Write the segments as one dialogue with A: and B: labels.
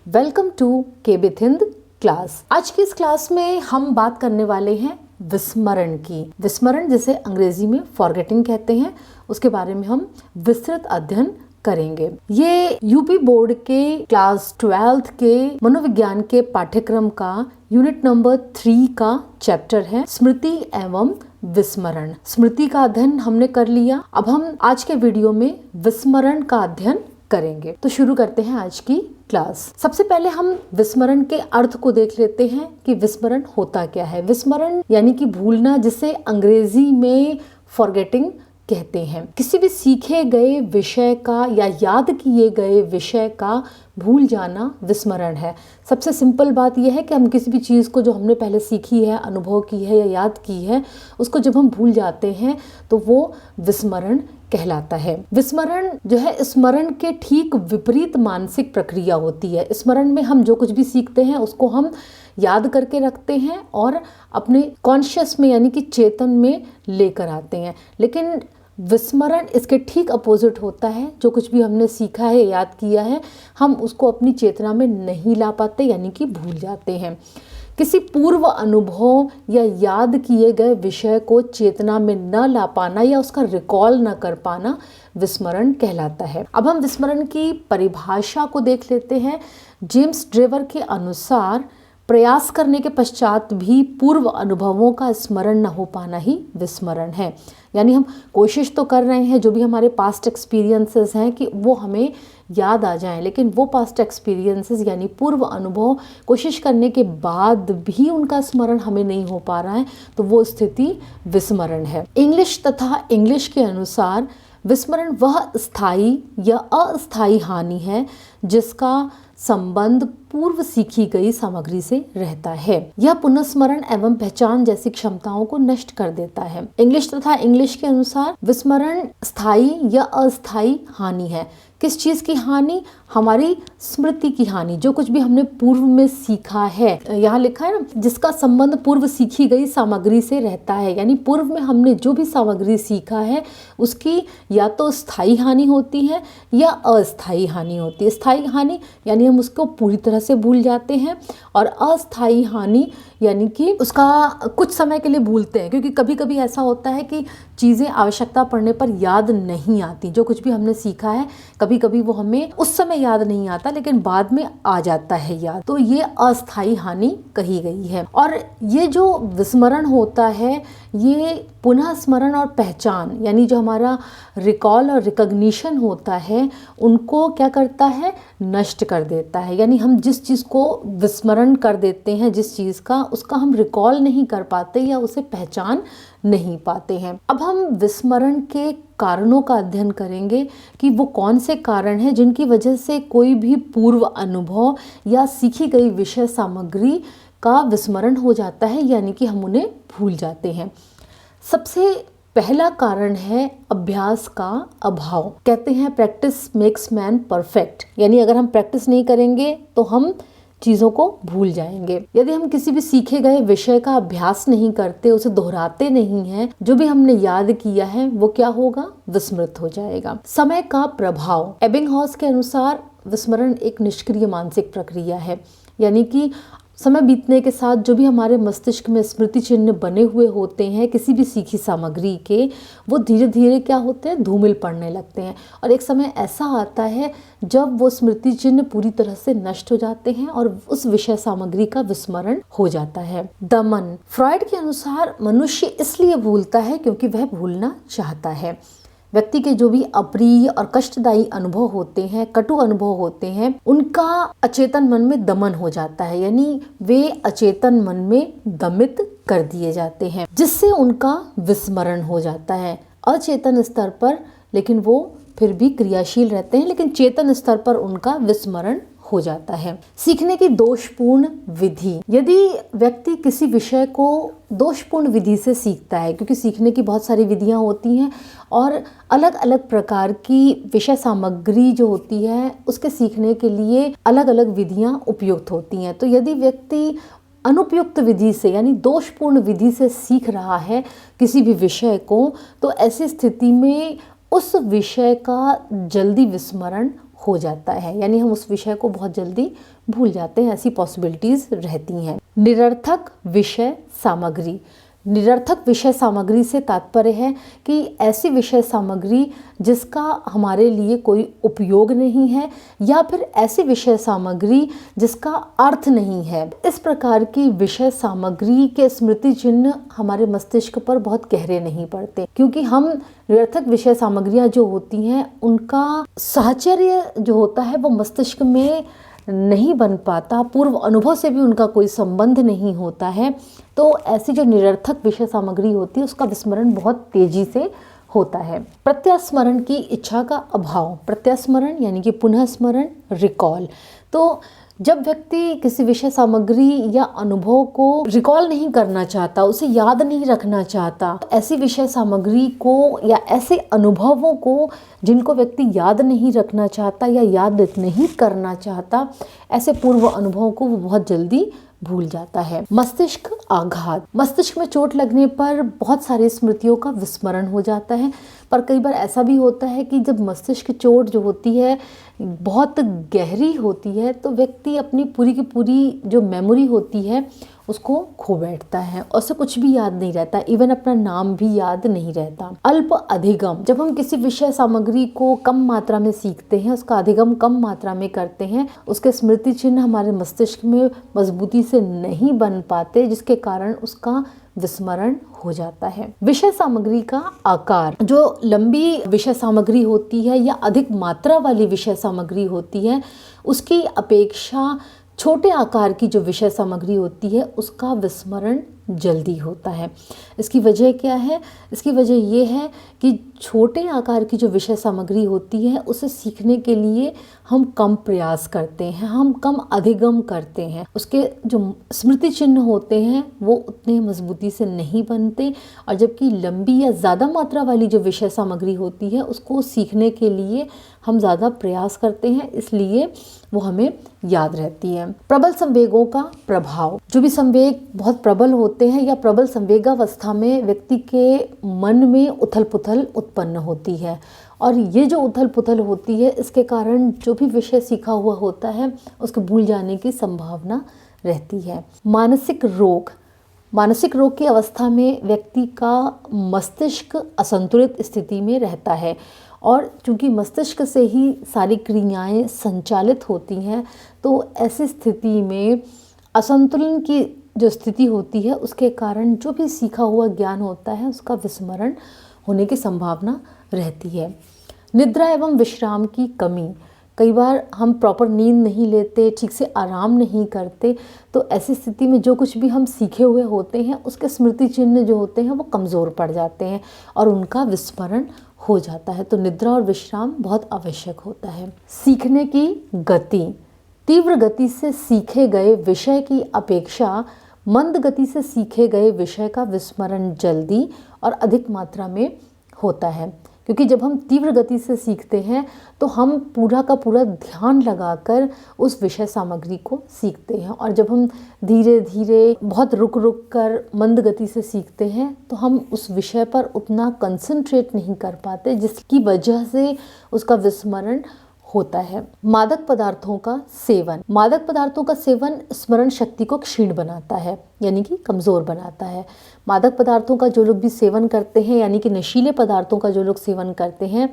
A: Welcome to केबिथ Hind class. आज की इस क्लास में हम बात करने वाले हैं विस्मरण की। विस्मरण जिसे अंग्रेजी में फॉरगेटिंग कहते हैं, उसके बारे में हम विस्तृत अध्ययन करेंगे। ये यूपी बोर्ड के क्लास 12th के मनोविज्ञान के पाठ्यक्रम का यूनिट नंबर 3 का चैप्टर है, स्मृति एवं विस्मरण। स्मृति का अध्ययन हमने कर लिया, अब हम आज के वीडियो में विस्मरण का अध्ययन करेंगे। तो शुरू करते हैं आज की क्लास। सबसे पहले हम विस्मरण के अर्थ को देख लेते हैं कि विस्मरण होता क्या है। विस्मरण यानी कि भूलना, जिसे अंग्रेजी में फॉरगेटिंग कहते हैं। किसी भी सीखे गए विषय का या याद किए गए विषय का भूल जाना विस्मरण है। सबसे सिंपल बात यह है कि हम किसी भी चीज़ को जो हमने पहले सीखी है, अनुभव की है या याद की है, उसको जब हम भूल जाते हैं तो वो विस्मरण कहलाता है। विस्मरण जो है स्मरण के ठीक विपरीत मानसिक प्रक्रिया होती है। स्मरण में हम जो कुछ भी सीखते हैं उसको हम याद करके रखते हैं और अपने कॉन्शियस में यानी कि चेतन में लेकर आते हैं, लेकिन विस्मरण इसके ठीक अपोजिट होता है। जो कुछ भी हमने सीखा है, याद किया है, हम उसको अपनी चेतना में नहीं ला पाते यानी कि भूल जाते हैं। किसी पूर्व अनुभव या याद किए गए विषय को चेतना में न ला पाना या उसका रिकॉल न कर पाना विस्मरण कहलाता है। अब हम विस्मरण की परिभाषा को देख लेते हैं। जेम्स ड्रेवर के अनुसार प्रयास करने के पश्चात भी पूर्व अनुभवों का स्मरण न हो पाना ही विस्मरण है। यानी हम कोशिश तो कर रहे हैं, जो भी हमारे पास्ट एक्सपीरियंसेस हैं, कि वो हमें याद आ जाएं, लेकिन वो पास्ट एक्सपीरियंसेस यानी पूर्व अनुभव कोशिश करने के बाद भी उनका स्मरण हमें नहीं हो पा रहा है, तो वो स्थिति विस्मरण है। इंग्लिश तथा इंग्लिश के अनुसार विस्मरण वह स्थायी या अस्थायी हानि है जिसका संबंध पूर्व सीखी गई सामग्री से रहता है। यह पुनर्स्मरण एवं पहचान जैसी क्षमताओं को नष्ट कर देता है। इंग्लिश तथा इंग्लिश के अनुसार विस्मरण स्थायी या अस्थायी हानि है। किस चीज़ की हानि? हमारी स्मृति की हानि। जो कुछ भी हमने पूर्व में सीखा है, यहाँ लिखा है ना, जिसका संबंध पूर्व सीखी गई सामग्री से रहता है, यानी पूर्व में हमने जो भी सामग्री सीखा है उसकी या तो स्थायी हानि होती है या अस्थायी हानि होती है। स्थायी हानि यानी हम उसको पूरी तरह से भूल जाते हैं, और अस्थायी हानि यानी कि उसका कुछ समय के लिए भूलते हैं, क्योंकि कभी कभी ऐसा होता है कि चीज़ें आवश्यकता पड़ने पर याद नहीं आती। जो कुछ भी हमने सीखा है कभी कभी वो हमें उस समय याद नहीं आता, लेकिन बाद में आ जाता है याद, तो ये अस्थायी हानि कही गई है। और ये जो विस्मरण होता है, ये पुनः स्मरण और पहचान यानी जो हमारा रिकॉल और रिकॉग्निशन होता है उनको क्या करता है? नष्ट कर देता है। यानी हम जिस चीज़ को विस्मरण कर देते हैं, जिस चीज़ का, उसका हम रिकॉल नहीं कर पाते या उसे पहचान नहीं पाते हैं। अब हम विस्मरण के कारणों का अध्ययन करेंगे कि वो कौन से कारण हैं जिनकी वजह से कोई भी पूर्व अनुभव या सीखी गई विषय सामग्री का विस्मरण हो जाता है, यानी कि हम उन्हें भूल जाते हैं। सबसे पहला कारण है अभ्यास का अभाव। कहते हैं प्रैक्टिस मेक्स मैन परफेक्ट, यानी अगर हम प्रैक्टिस नहीं करेंगे तो हम चीज़ों को भूल जाएंगे। यदि हम किसी भी सीखे गए विषय का अभ्यास नहीं करते, उसे दोहराते नहीं हैं, जो भी हमने याद किया है वो क्या होगा? विस्मृत हो जाएगा। समय का प्रभाव। एबिंगहॉस के अनुसार विस्मरण एक निष्क्रिय मानसिक प्रक्रिया है, यानी कि समय बीतने के साथ जो भी हमारे मस्तिष्क में स्मृति चिन्ह बने हुए होते हैं किसी भी सीखी सामग्री के, वो धीरे धीरे क्या होते हैं? धूमिल पड़ने लगते हैं, और एक समय ऐसा आता है जब वो स्मृति चिन्ह पूरी तरह से नष्ट हो जाते हैं और उस विषय सामग्री का विस्मरण हो जाता है। दमन। फ्रॉइड के अनुसार मनुष्य इसलिए भूलता है क्योंकि वह भूलना चाहता है। व्यक्ति के जो भी अप्रिय और कष्टदायी अनुभव होते हैं, कटु अनुभव होते हैं, उनका अचेतन मन में दमन हो जाता है, यानी वे अचेतन मन में दमित कर दिए जाते हैं, जिससे उनका विस्मरण हो जाता है अचेतन स्तर पर, लेकिन वो फिर भी क्रियाशील रहते हैं, लेकिन चेतन स्तर पर उनका विस्मरण हो जाता है। सीखने की दोषपूर्ण विधि। यदि व्यक्ति किसी विषय को दोषपूर्ण विधि से सीखता है, क्योंकि सीखने की बहुत सारी विधियां होती हैं और अलग अलग प्रकार की विषय सामग्री जो होती है उसके सीखने के लिए अलग अलग विधियां उपयुक्त होती हैं, तो यदि व्यक्ति अनुपयुक्त विधि से यानी दोषपूर्ण विधि से सीख रहा है किसी भी विषय को, तो ऐसी स्थिति में उस विषय का जल्दी विस्मरण हो जाता है, यानी हम उस विषय को बहुत जल्दी भूल जाते हैं, ऐसी पॉसिबिलिटीज रहती हैं। निरर्थक विषय सामग्री। निरर्थक विषय सामग्री से तात्पर्य है कि ऐसी विषय सामग्री जिसका हमारे लिए कोई उपयोग नहीं है, या फिर ऐसी विषय सामग्री जिसका अर्थ नहीं है। इस प्रकार की विषय सामग्री के स्मृति चिन्ह हमारे मस्तिष्क पर बहुत गहरे नहीं पड़ते, क्योंकि हम निरर्थक विषय सामग्रियां जो होती हैं उनका साहचर्य जो होता है वो मस्तिष्क में नहीं बन पाता, पूर्व अनुभव से भी उनका कोई संबंध नहीं होता है। तो ऐसी जो निरर्थक विषय सामग्री होती है उसका विस्मरण बहुत तेजी से होता है। प्रत्यास्मरण की इच्छा का अभाव। प्रत्यास्मरण यानी कि पुनः स्मरण, रिकॉल। तो जब व्यक्ति किसी विषय सामग्री या अनुभव को रिकॉल नहीं करना चाहता, उसे याद नहीं रखना चाहता, ऐसी विषय सामग्री को या ऐसे अनुभवों को जिनको व्यक्ति याद नहीं रखना चाहता या याद नहीं करना चाहता, ऐसे पूर्व अनुभवों को वो बहुत जल्दी भूल जाता है। मस्तिष्क आघात। मस्तिष्क में चोट लगने पर बहुत सारी स्मृतियों का विस्मरण हो जाता है, पर कई बार ऐसा भी होता है कि जब मस्तिष्क चोट जो होती है बहुत गहरी होती है तो व्यक्ति अपनी पूरी की पूरी जो मेमोरी होती है उसको खो बैठता है और उसे कुछ भी याद नहीं रहता, इवन अपना नाम भी याद नहीं रहता। अल्प अधिगम। जब हम किसी विषय सामग्री को कम मात्रा में सीखते हैं, उसका अधिगम कम मात्रा में करते हैं, उसके स्मृति चिन्ह हमारे मस्तिष्क में मजबूती से नहीं बन पाते, जिसके कारण उसका विस्मरण हो जाता है। विषय सामग्री का आकार। जो लंबी विषय सामग्री होती है या अधिक मात्रा वाली विषय सामग्री होती है, उसकी अपेक्षा छोटे आकार की जो विषय सामग्री होती है उसका विस्मरण जल्दी होता है। इसकी वजह क्या है? इसकी वजह ये है कि छोटे आकार की जो विषय सामग्री होती है उसे सीखने के लिए हम कम प्रयास करते हैं, हम कम अधिगम करते हैं, उसके जो स्मृति चिन्ह होते हैं वो उतने मजबूती से नहीं बनते, और जबकि लंबी या ज़्यादा मात्रा वाली जो विषय सामग्री होती है उसको सीखने के लिए हम ज़्यादा प्रयास करते हैं, इसलिए वो हमें याद रहती है। प्रबल संवेगों का प्रभाव। जो भी संवेग बहुत प्रबल होते हैं या प्रबल संवेगावस्था में व्यक्ति के मन में उथल पुथल उत्पन्न होती है, और ये जो उथल पुथल होती है इसके कारण जो भी विषय सीखा हुआ होता है उसके भूल जाने की संभावना रहती है। मानसिक रोग। मानसिक रोग की अवस्था में व्यक्ति का मस्तिष्क असंतुलित स्थिति में रहता है, और चूंकि मस्तिष्क से ही सारी क्रियाएं संचालित होती हैं, तो ऐसी स्थिति में असंतुलन की जो स्थिति होती है उसके कारण जो भी सीखा हुआ ज्ञान होता है उसका विस्मरण होने की संभावना रहती है। निद्रा एवं विश्राम की कमी। कई बार हम प्रॉपर नींद नहीं लेते, ठीक से आराम नहीं करते, तो ऐसी स्थिति में जो कुछ भी हम सीखे हुए होते हैं उसके स्मृति चिन्ह जो होते हैं वो कमज़ोर पड़ जाते हैं और उनका विस्मरण हो जाता है। तो निद्रा और विश्राम बहुत आवश्यक होता है। सीखने की गति। तीव्र गति से सीखे गए विषय की अपेक्षा मंद गति से सीखे गए विषय का विस्मरण जल्दी और अधिक मात्रा में होता है, क्योंकि जब हम तीव्र गति से सीखते हैं तो हम पूरा का पूरा ध्यान लगाकर उस विषय सामग्री को सीखते हैं, और जब हम धीरे धीरे बहुत रुक रुक कर मंद गति से सीखते हैं तो हम उस विषय पर उतना कंसंट्रेट नहीं कर पाते, जिसकी वजह से उसका विस्मरण होता है। मादक पदार्थों का सेवन। मादक पदार्थों का सेवन स्मरण शक्ति को क्षीण बनाता है, यानी कि कमज़ोर बनाता है। मादक पदार्थों का जो लोग भी सेवन करते हैं, यानी कि नशीले पदार्थों का जो लोग सेवन करते हैं,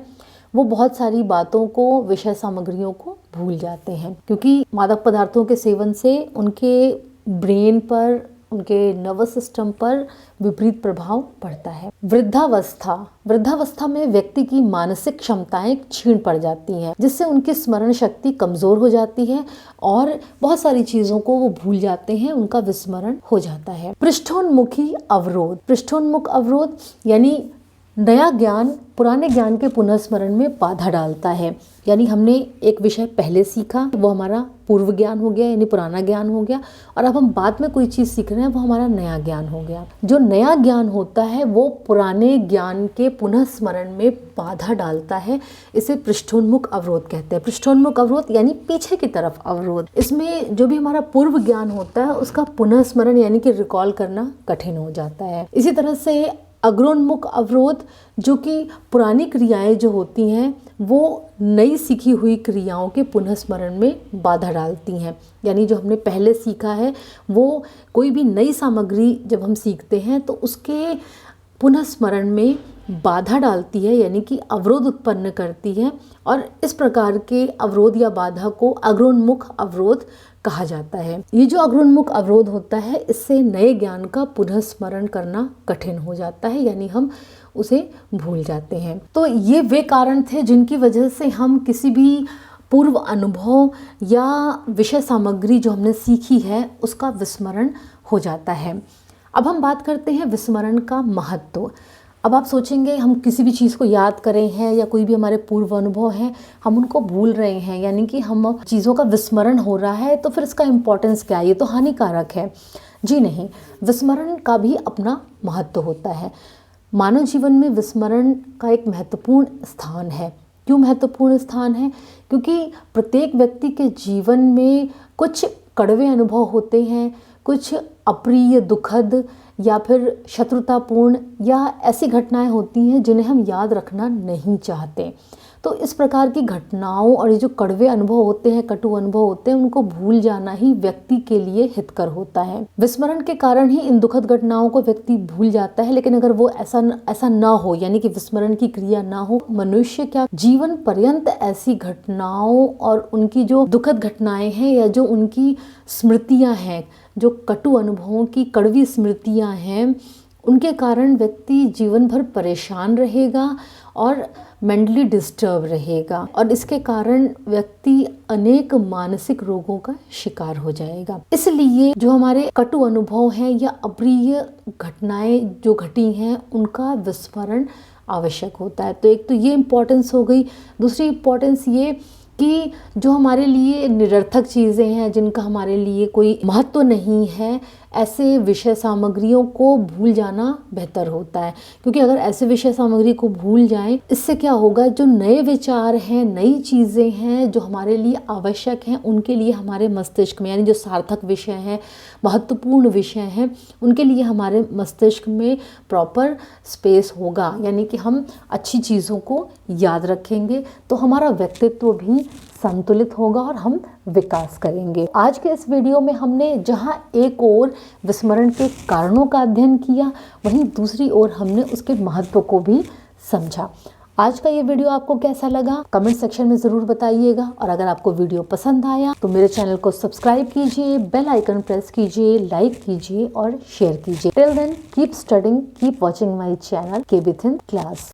A: वो बहुत सारी बातों को, विषय सामग्रियों को भूल जाते हैं, क्योंकि मादक पदार्थों के सेवन से उनके ब्रेन पर, उनके नर्वस सिस्टम पर विपरीत प्रभाव पड़ता है। वृद्धावस्था। वृद्धावस्था में व्यक्ति की मानसिक क्षमताएं क्षीण पड़ जाती हैं, जिससे उनकी स्मरण शक्ति कमज़ोर हो जाती है और बहुत सारी चीज़ों को वो भूल जाते हैं, उनका विस्मरण हो जाता है। पृष्ठोन्मुखी अवरोध। पृष्ठोन्मुख अवरोध यानी नया ज्ञान पुराने ज्ञान के पुनर्स्मरण में बाधा डालता है, यानी हमने एक विषय पहले सीखा, वो हमारा पूर्व ज्ञान हो गया, यानी पुराना ज्ञान हो गया, और अब हम बाद में कोई चीज़ सीख रहे हैं, वो हमारा नया ज्ञान हो गया। जो नया ज्ञान होता है वो पुराने ज्ञान के पुनर्स्मरण में बाधा डालता है, इसे पृष्ठोन्मुख अवरोध कहते हैं। पृष्ठोन्मुख अवरोध यानी पीछे की तरफ अवरोध। इसमें जो भी हमारा पूर्व ज्ञान होता है उसका पुनर्स्मरण यानी कि रिकॉल करना कठिन हो जाता है। इसी तरह से अग्रोन्मुख अवरोध, जो कि पुरानी क्रियाएं जो होती हैं वो नई सीखी हुई क्रियाओं के पुनः स्मरण में बाधा डालती हैं। यानी जो हमने पहले सीखा है वो कोई भी नई सामग्री जब हम सीखते हैं तो उसके पुनः स्मरण में बाधा डालती है, यानी कि अवरोध उत्पन्न करती है। और इस प्रकार के अवरोध या बाधा को अग्रोन्मुख अवरोध कहा जाता है। ये जो अग्रोन्मुख अवरोध होता है, इससे नए ज्ञान का पुनः स्मरण करना कठिन हो जाता है, यानी हम उसे भूल जाते हैं। तो ये वे कारण थे जिनकी वजह से हम किसी भी पूर्व अनुभव या विषय सामग्री जो हमने सीखी है उसका विस्मरण हो जाता है। अब हम बात करते हैं विस्मरण का महत्व। अब आप सोचेंगे हम किसी भी चीज़ को याद करें हैं या कोई भी हमारे पूर्व अनुभव हैं हम उनको भूल रहे हैं, यानी कि हम चीज़ों का विस्मरण हो रहा है, तो फिर इसका इम्पोर्टेंस क्या है, ये तो हानिकारक है। जी नहीं, विस्मरण का भी अपना महत्व होता है। मानव जीवन में विस्मरण का एक महत्वपूर्ण स्थान है। क्यों महत्वपूर्ण स्थान है? क्योंकि प्रत्येक व्यक्ति के जीवन में कुछ कड़वे अनुभव होते हैं, कुछ अप्रिय, दुखद या फिर शत्रुतापूर्ण या ऐसी घटनाएं होती हैं जिन्हें हम याद रखना नहीं चाहते। तो इस प्रकार की घटनाओं और ये जो कड़वे अनुभव होते हैं, कटु अनुभव होते हैं, उनको भूल जाना ही व्यक्ति के लिए हितकर होता है। विस्मरण के कारण ही इन दुखद घटनाओं को व्यक्ति भूल जाता है। लेकिन अगर वो ऐसा ना हो, यानी कि विस्मरण की क्रिया ना हो, मनुष्य क्या जीवन पर्यंत ऐसी घटनाओं और उनकी जो दुखद घटनाएं हैं या जो उनकी स्मृतियां हैं, जो कटु अनुभवों की कड़वी स्मृतियां हैं, उनके कारण व्यक्ति जीवन भर परेशान रहेगा और मेंटली डिस्टर्ब रहेगा और इसके कारण व्यक्ति अनेक मानसिक रोगों का शिकार हो जाएगा। इसलिए जो हमारे कटु अनुभव हैं या अप्रिय घटनाएं जो घटी हैं उनका विस्मरण आवश्यक होता है। तो एक तो ये इम्पोर्टेंस हो गई। दूसरी इम्पोर्टेंस ये कि जो हमारे लिए निरर्थक चीज़ें हैं, जिनका हमारे लिए कोई महत्व नहीं है, ऐसे विषय सामग्रियों को भूल जाना बेहतर होता है। क्योंकि अगर ऐसे विषय सामग्री को भूल जाएं, इससे क्या होगा, जो नए विचार हैं, नई चीज़ें हैं जो हमारे लिए आवश्यक हैं, उनके लिए हमारे मस्तिष्क में, यानी जो सार्थक विषय हैं, महत्वपूर्ण विषय हैं, उनके लिए हमारे मस्तिष्क में प्रॉपर स्पेस होगा, यानी कि हम अच्छी चीज़ों को याद रखेंगे, तो हमारा व्यक्तित्व भी संतुलित होगा और हम विकास करेंगे। आज के इस वीडियो में हमने जहां एक ओर विस्मरण के कारणों का अध्ययन किया, वहीं दूसरी ओर हमने उसके महत्व को भी समझा। आज का ये वीडियो आपको कैसा लगा कमेंट सेक्शन में ज़रूर बताइएगा। और अगर आपको वीडियो पसंद आया तो मेरे चैनल को सब्सक्राइब कीजिए, बेल आइकन प्रेस कीजिए, लाइक कीजिए और शेयर कीजिए। Till then keep studying, keep watching my channel K B Thind class.